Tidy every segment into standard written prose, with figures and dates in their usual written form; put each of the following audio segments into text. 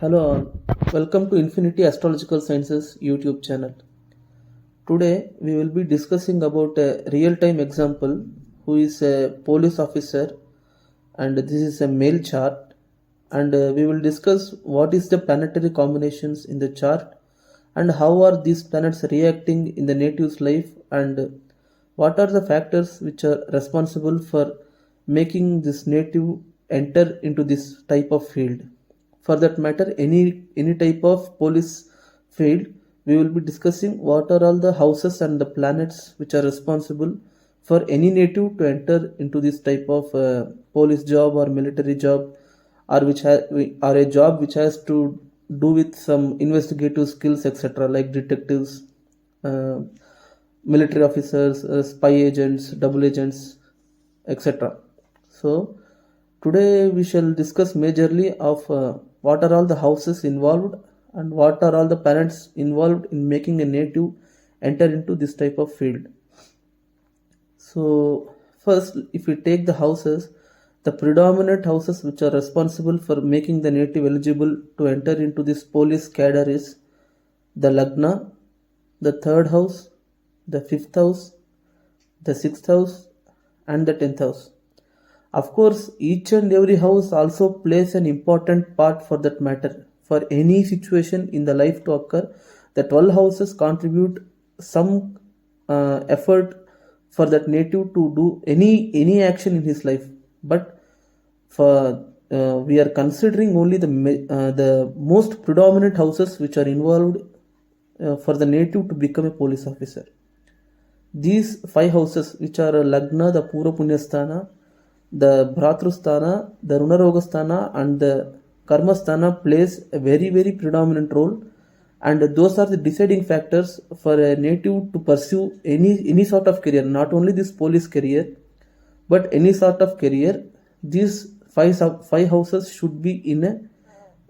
Hello all, welcome to Infinity Astrological Sciences YouTube channel. Today we will be discussing about a real-time example who is a police officer, and this is a male chart, and we will discuss what is the planetary combinations in the chart and how are these planets reacting in the native's life, and what are the factors which are responsible for making this native enter into this type of field. For that matter, any type of police field, we will be discussing what are all the houses and the planets which are responsible for any native to enter into this type of police job or military job, or or a job which has to do with some investigative skills, etc., like detectives, uh, military officers, spy agents, double agents, etc. So today we shall discuss majorly of what are all the houses involved and what are all the planets involved in making a native enter into this type of field. So first, if we take the houses, the predominant houses which are responsible for making the native eligible to enter into this police cadre is the Lagna, the third house, the fifth house, the sixth house, and the 10th house. Of course, each and every house also plays an important part for that matter. For any situation in the life to occur, the 12 houses contribute some effort for that native to do any action in his life. But for we are considering only the most predominant houses which are involved for the native to become a police officer. These 5 houses, which are Lagna, the Purva Punyasthana, the Bhratrusthana, the Runarogasthana, and the Karmasthana, plays a very predominant role, and those are the deciding factors for a native to pursue any sort of career, not only this police career, but any sort of career. These five houses should be in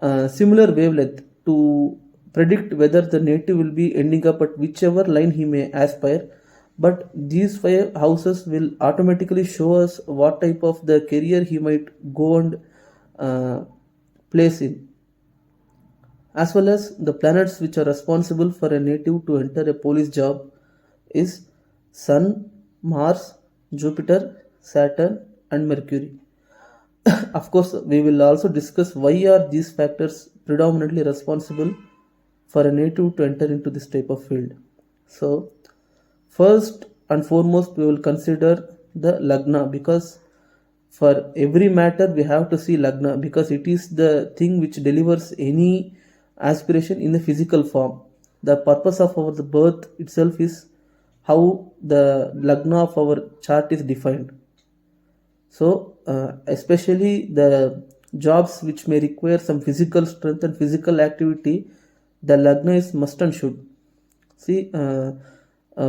a similar wavelength to predict whether the native will be ending up at whichever line he may aspire. But these 5 houses will automatically show us what type of the career he might go and place in, as well as the planets which are responsible for a native to enter a police job is Sun, Mars, Jupiter, Saturn, and Mercury. Of course, we will also discuss why are these factors predominantly responsible for a native to enter into this type of field. So first and foremost, we will consider the Lagna, because for every matter we have to see Lagna, because it is the thing which delivers any aspiration in the physical form. The purpose of our birth itself is how the Lagna of our chart is defined. So especially the jobs which may require some physical strength and physical activity, the Lagna is must and should. See,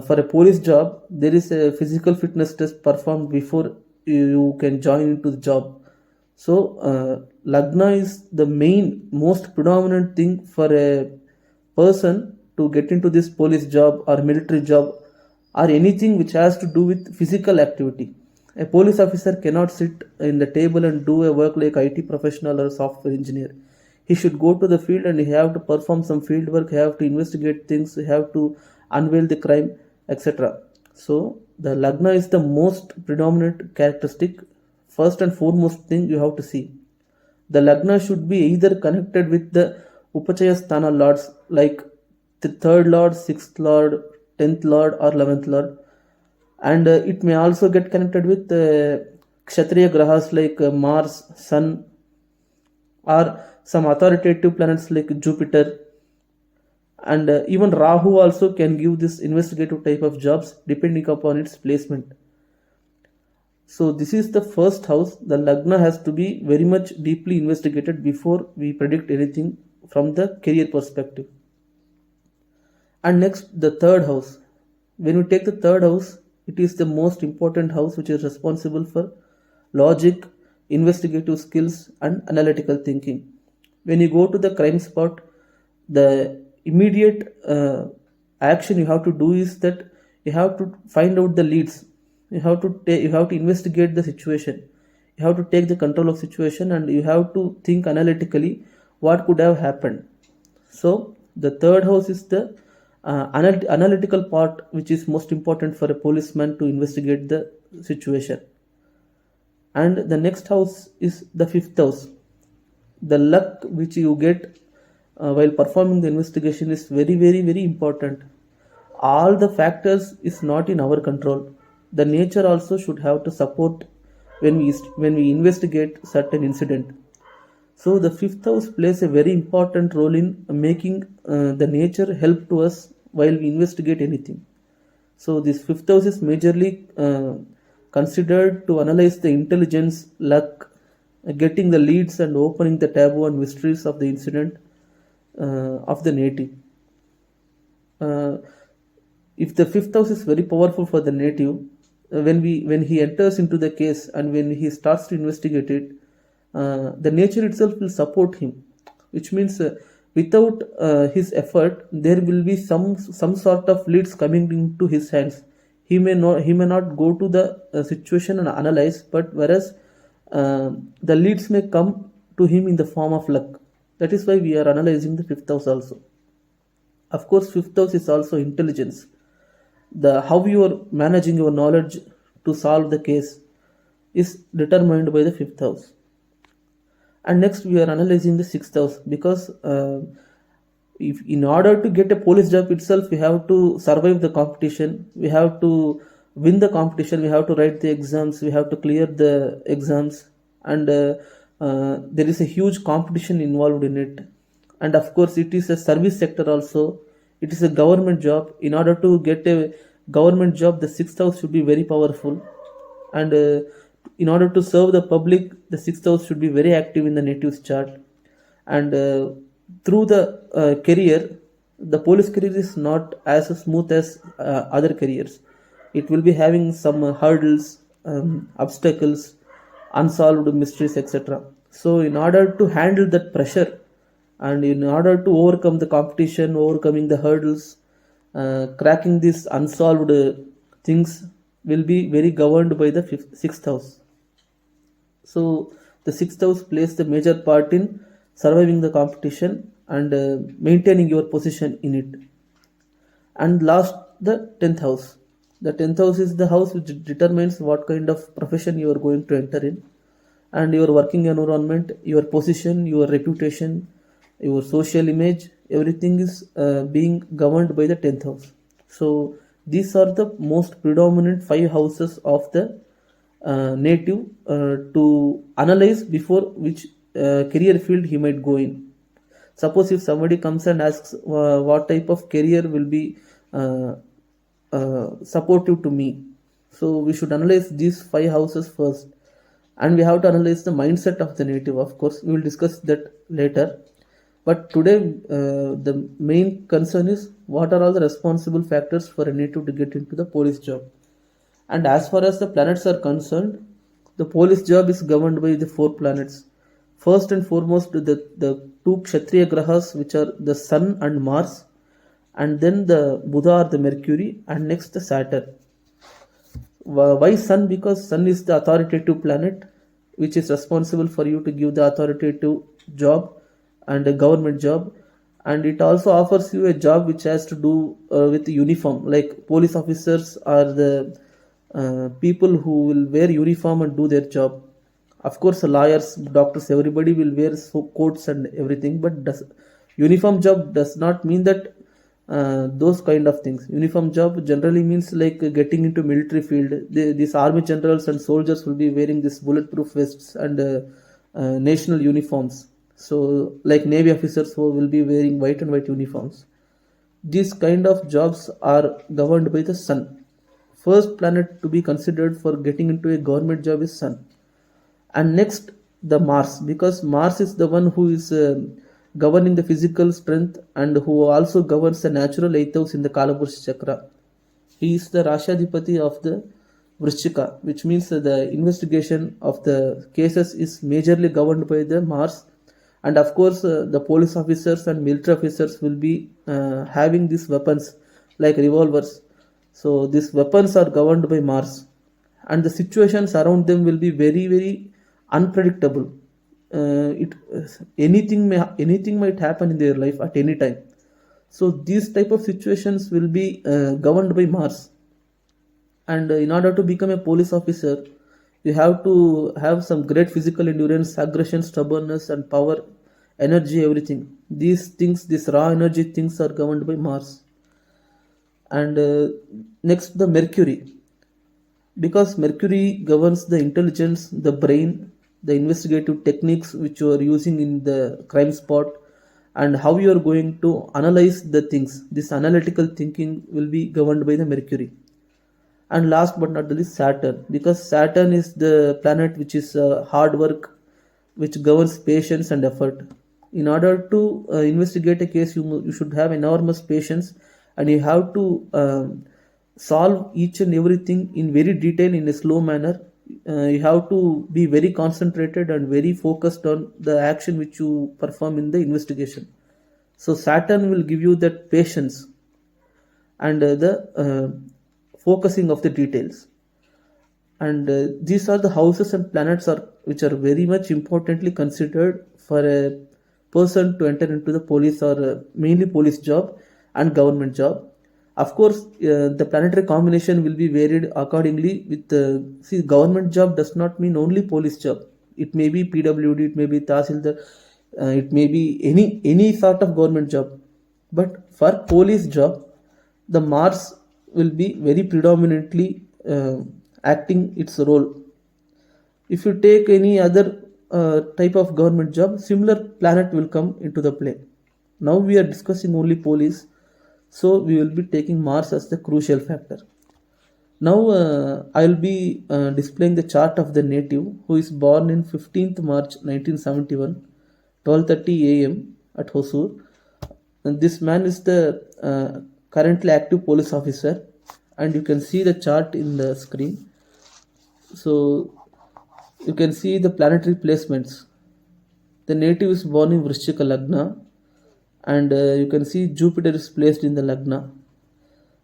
for a police job, there is a physical fitness test performed before you can join into the job. So Lagna is the most predominant thing for a person to get into this police job or military job or anything which has to do with physical activity. A police officer cannot sit in the table and do a work like IT professional or software engineer. He should go to the field and he have to perform some field work, he have to investigate things, he have to unveil the crime, etc. So the Lagna is the most predominant characteristic. First and foremost thing you have to see, the Lagna should be either connected with the Upachaya Sthana lords like the 3rd lord, 6th lord, 10th lord, or 11th lord, and it may also get connected with Kshatriya grahas like Mars, Sun, or some authoritative planets like Jupiter, and even Rahu also can give this investigative type of jobs depending upon its placement. So this is the first house. The Lagna has to be very much deeply investigated before we predict anything from the career perspective. And next, the third house. When we take the third house, it is the most important house which is responsible for logic, investigative skills, and analytical thinking. When you go to the crime spot, the immediate action you have to do is that you have to find out the leads. You have to investigate the situation. You have to take the control of situation, and you have to think analytically what could have happened. So the third house is the analytical part, which is most important for a policeman to investigate the situation. And the next house is the fifth house. The luck which you get while performing the investigation is very, very, very important. All the factors is not in our control. The nature also should have to support when we investigate certain incident. So the fifth house plays a very important role in making the nature help to us while we investigate anything. So this fifth house is majorly considered to analyze the intelligence, luck, getting the leads and opening the taboo and mysteries of the incident of the native. Uh, if the fifth house is very powerful for the native, when he enters into the case and when he starts to investigate it, the nature itself will support him, which means without his effort there will be some sort of leads coming into his hands. He may not go to the situation and analyze, but whereas the leads may come to him in the form of luck. That is why we are analyzing the fifth house also. Of course, fifth house is also intelligence. The how you are managing your knowledge to solve the case is determined by the fifth house. And next we are analyzing the sixth house, because if in order to get a police job itself we have to survive the competition, we have to win the competition, we have to write the exams, we have to clear the exams, and there is a huge competition involved in it. And of course it is a service sector also, it is a government job. In order to get a government job, the sixth house should be very powerful, and in order to serve the public, the sixth house should be very active in the native's chart. And through the career, the police career is not as smooth as other careers. It will be having some hurdles, obstacles, unsolved mysteries, etc. So in order to handle that pressure, and in order to overcome the competition, overcoming the hurdles, cracking these unsolved things will be very governed by the sixth house. So the sixth house plays the major part in surviving the competition and maintaining your position in it. And last, the 10th house. The 10th house is the house which determines what kind of profession you are going to enter in, and your working environment, your position, your reputation, your social image, everything is being governed by the 10th house. So these are the most predominant 5 houses of the native to analyze before which career field he might go in. Suppose if somebody comes and asks what type of career will be supportive to me, so we should analyze these 5 houses first, and we have to analyze the mindset of the native. Of course we will discuss that later, but today the main concern is what are all the responsible factors for a native to get into the police job. And as far as the planets are concerned, the police job is governed by the 4 planets. First and foremost, the 2 Kshatriya Grahas, which are the Sun and Mars, and then the Buddha or the Mercury, and next the Saturn. Why Sun? Because Sun is the authoritative planet, which is responsible for you to give the authoritative job and a government job. And it also offers you a job which has to do with uniform, like police officers are the people who will wear uniform and do their job. Of course lawyers, doctors, everybody will wear coats and everything, but uniform job does not mean that those kind of things. Uniform job generally means like getting into military field. These army generals and soldiers will be wearing these bulletproof vests and national uniforms. So like navy officers who will be wearing white and white uniforms. These kind of jobs are governed by the Sun. First planet to be considered for getting into a government job is Sun. And next the Mars, because Mars is the one who is governing the physical strength and who also governs the natural 8th house in the Kalapurush chakra. He is the Rashadhipati of the Vrishchika, which means that the investigation of the cases is majorly governed by the Mars. And of course the police officers and military officers will be having these weapons like revolvers. So these weapons are governed by Mars, and the situations around them will be very, very unpredictable. it anything might happen in their life at any time. So these type of situations will be governed by Mars. And in order to become a police officer, you have to have some great physical endurance, aggression, stubbornness, and power, energy, everything. These things, these raw energy things, are governed by Mars. And next, the Mercury, because Mercury governs the intelligence, the brain, the investigative techniques which you are using in the crime spot, and how you are going to analyze the things. This analytical thinking will be governed by the Mercury. And last but not the least, Saturn, because Saturn is the planet which is hard work, which governs patience and effort. In order to investigate a case, you should have enormous patience, and you have to solve each and everything in very detail in a slow manner. You have to be very concentrated and very focused on the action which you perform in the investigation. So Saturn will give you that patience and the focusing of the details. And these are the houses and planets which are very much importantly considered for a person to enter into the police, or mainly police job and government job. Of course, the planetary combination will be varied accordingly. With see, government job does not mean only police job. It may be PWD, it may be Tahsildar, it may be any sort of government job. But for police job, the Mars will be very predominantly acting its role. If you take any other type of government job, similar planet will come into the play. Now we are discussing only police, so we will be taking Mars as the crucial factor. Now I will be displaying the chart of the native who is born in 15th March 1971, 12:30 a.m. at Hosur. And this man is the currently active police officer, and you can see the chart in the screen. So you can see the planetary placements. The native is born in Vrishchika Lagna, and you can see Jupiter is placed in the Lagna.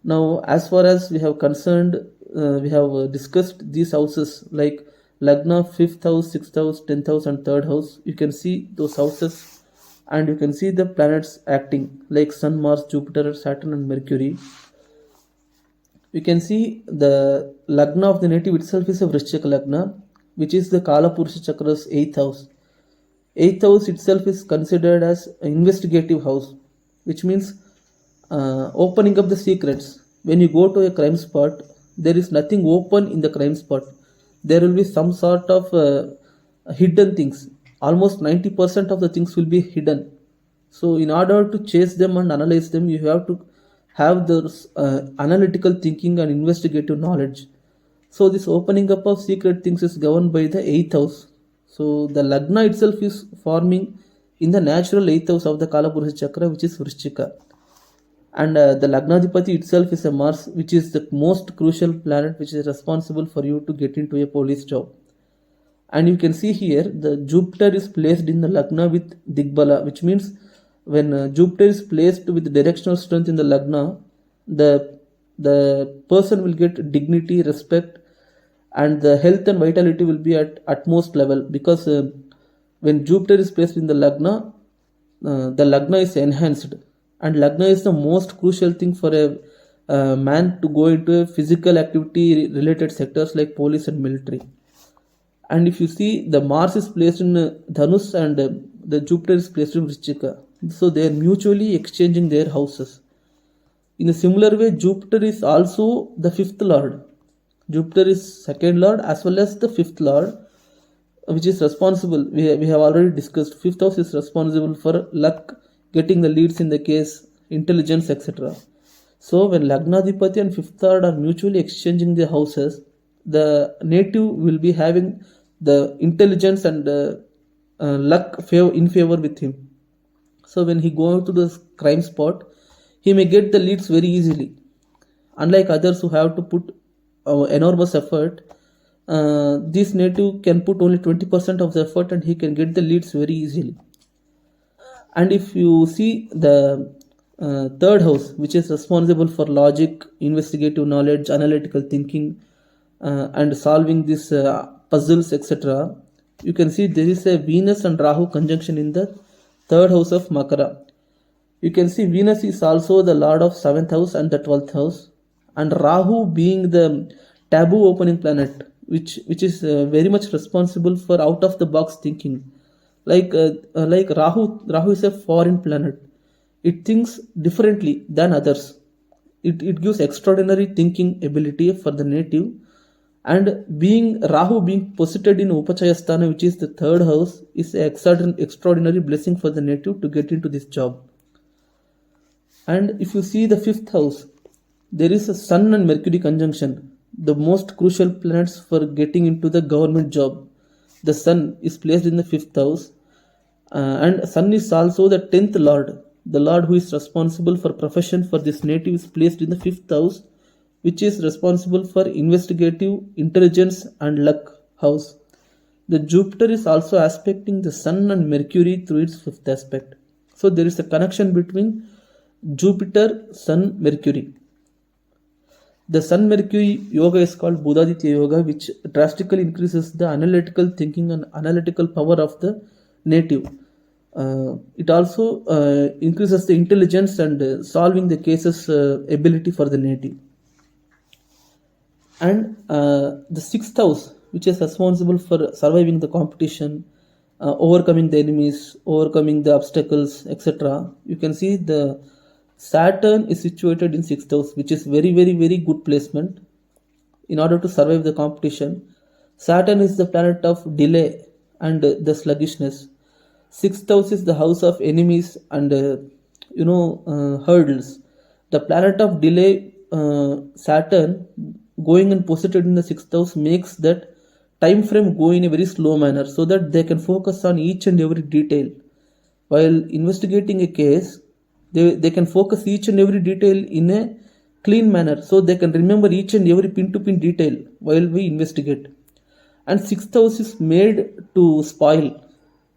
Now, as far as we have concerned, we have discussed these houses like Lagna, 5th house, 6th house, 10th house, and 3rd house. You can see those houses, and you can see the planets acting like Sun, Mars, Jupiter, Saturn, and Mercury. We can see the Lagna of the native itself is a Vrishchika Lagna, which is the Kala Purusha Chakra's 8th house. 8th house itself is considered as an investigative house, which means opening up the secrets. When you go to a crime spot, there is nothing open in the crime spot. There will be some sort of hidden things. Almost 90% of the things will be hidden. So in order to chase them and analyze them, you have to have those analytical thinking and investigative knowledge. So this opening up of secret things is governed by the 8th house. So the Lagna itself is forming in the natural 8th house of the Kala Purusha Chakra, which is Vrishchika. And the Lagnadipati itself is a Mars, which is the most crucial planet which is responsible for you to get into a police job. And you can see here the Jupiter is placed in the Lagna with Digbala, which means when Jupiter is placed with directional strength in the Lagna, the person will get dignity, respect, and the health and vitality will be at utmost level, because when Jupiter is placed in the Lagna is enhanced, and Lagna is the most crucial thing for a man to go into a physical activity related sectors like police and military. And if you see, the Mars is placed in Dhanus and the Jupiter is placed in Vrishchika, so they are mutually exchanging their houses. In a similar way, Jupiter is also the 5th lord. Jupiter is 2nd lord as well as the 5th lord, which is responsible. We have already discussed 5th house is responsible for luck, getting the leads in the case, intelligence, etc. So when Lagnadipati and 5th lord are mutually exchanging their houses, the native will be having the intelligence and luck in favor with him. So when he goes to the crime spot, he may get the leads very easily. Unlike others who have to put enormous effort, this native can put only 20% of the effort and he can get the leads very easily. And if you see the 3rd house, which is responsible for logic, investigative knowledge, analytical thinking, and solving these puzzles, etc., you can see there is a Venus and Rahu conjunction in the third house of Makara. You can see Venus is also the lord of 7th house and the 12th house, and Rahu being the taboo opening planet, which is very much responsible for out of the box thinking. Like Rahu is a foreign planet. It thinks differently than others. It gives extraordinary thinking ability for the native, and being Rahu being posited in Upachayasthana, which is the third house, is an extraordinary blessing for the native to get into this job. And if you see the fifth house, there is a Sun and Mercury conjunction, the most crucial planets for getting into the government job. The Sun is placed in the fifth house, and Sun is also the 10th lord. The lord who is responsible for profession for this native is placed in the fifth house, which is responsible for investigative, intelligence, and luck house. The Jupiter is also aspecting the Sun and Mercury through its fifth aspect. So there is a connection between Jupiter, Sun, Mercury. The Sun Mercury yoga is called Budaditya yoga, which drastically increases the analytical thinking and analytical power of the native. It also increases the intelligence and solving the cases ability for the native. And the sixth house, which is responsible for surviving the competition, overcoming the enemies, overcoming the obstacles, etc. You can see the Saturn is situated in sixth house, which is very, very, very good placement in order to survive the competition. Saturn is the planet of delay and the sluggishness. Sixth house is the house of enemies and hurdles. The planet of delay, Saturn, going and posited in the sixth house makes that time frame go in a very slow manner, so that they can focus on each and every detail. While investigating a case, they can focus each and every detail in a clean manner, so they can remember each and every pin to pin detail while we investigate. And sixth house is made to spoil.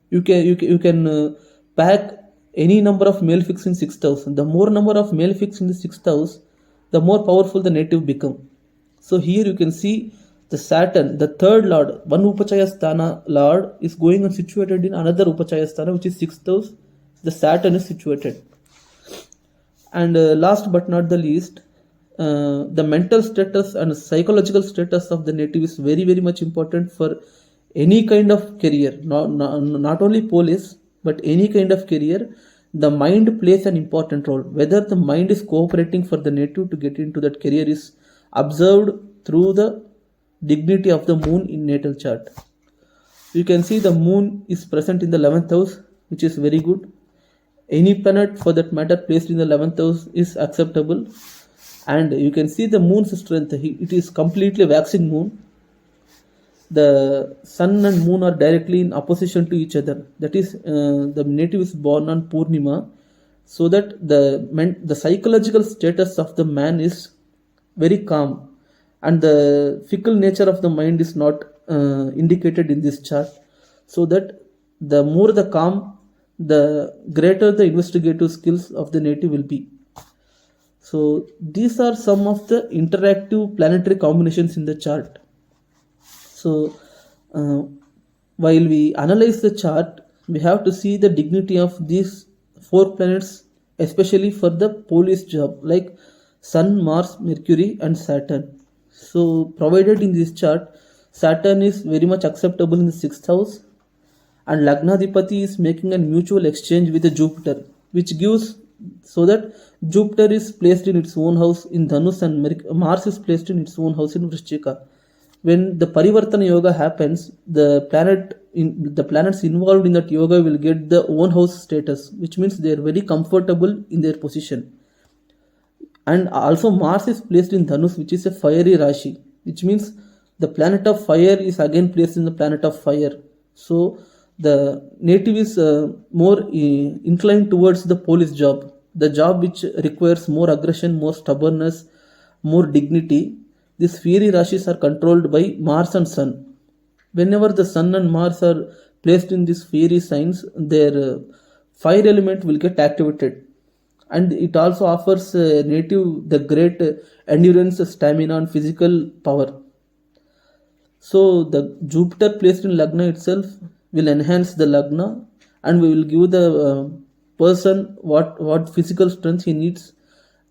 You can pack any number of malefics in sixth house. The more number of malefics in the sixth house, the more powerful the native become. So here you can see the Saturn, the third lord, one Upachayasthana lord, is going and situated in another Upachayasthana, which is sixth house. The Saturn is situated. And last but not the least, the mental status and psychological status of the native is very, very much important for any kind of career, not only police, but any kind of career. The mind plays an important role. Whether the mind is cooperating for the native to get into that career is observed through the dignity of the moon in natal chart. You can see the moon is present in the 11th house, which is very good. Any planet for that matter placed in the 11th house is acceptable. And you can see the moon's strength. It is completely waxing moon. The sun and moon are directly in opposition to each other. That is, the native is born on Purnima, so that the psychological status of the man is very calm, and the fickle nature of the mind is not indicated in this chart. So that the more the calm, the greater the investigative skills of the native will be. So these are some of the interactive planetary combinations in the chart. So while we analyze the chart, we have to see the dignity of these 4 planets, especially for the police job, like Sun, Mars, Mercury and Saturn. So provided in this chart, Saturn is very much acceptable in the 6th house, and Lagnadipati is making a mutual exchange with the Jupiter, which gives, so that Jupiter is placed in its own house in Dhanus and Mars is placed in its own house in Vrishchika. When the Parivartana yoga happens, the planets involved in that yoga will get the own house status, which means they are very comfortable in their position. And also Mars is placed in Dhanus, which is a fiery Rashi, which means the planet of fire is again placed in the planet of fire. So the native is more inclined towards the police job, the job which requires more aggression, more stubbornness, more dignity. These fiery Rashis are controlled by Mars and Sun. Whenever the Sun and Mars are placed in these fiery signs, their fire element will get activated. And it also offers native the great endurance, stamina and physical power. So the Jupiter placed in Lagna itself will enhance the Lagna, and we will give the person what physical strength he needs.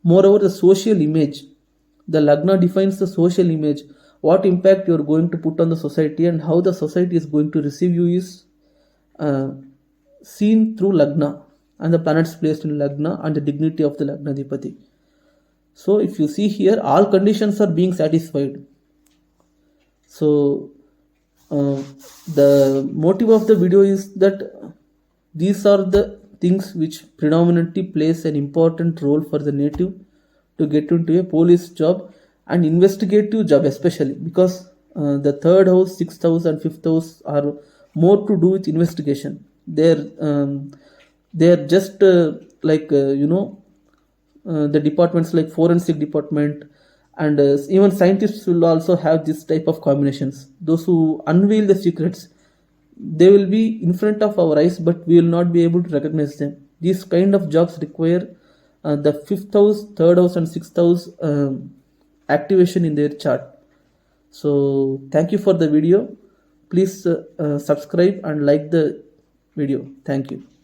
Moreover, the social image, the Lagna defines the social image, what impact you are going to put on the society and how the society is going to receive you is uh, seen through Lagna and the planets placed in Lagna and the dignity of the Lagna Dipati. So if you see here, all conditions are being satisfied. So the motive of the video is that these are the things which predominantly plays an important role for the native to get into a police job and investigative job, especially because the third house, sixth house and fifth house are more to do with investigation. They're just the departments like forensic department, and even scientists will also have this type of combinations. Those who unveil the secrets, they will be in front of our eyes, but we will not be able to recognize them. These kind of jobs require the fifth house, third house and sixth house activation in their chart. So thank you for the video. Please subscribe and like the video. Thank you.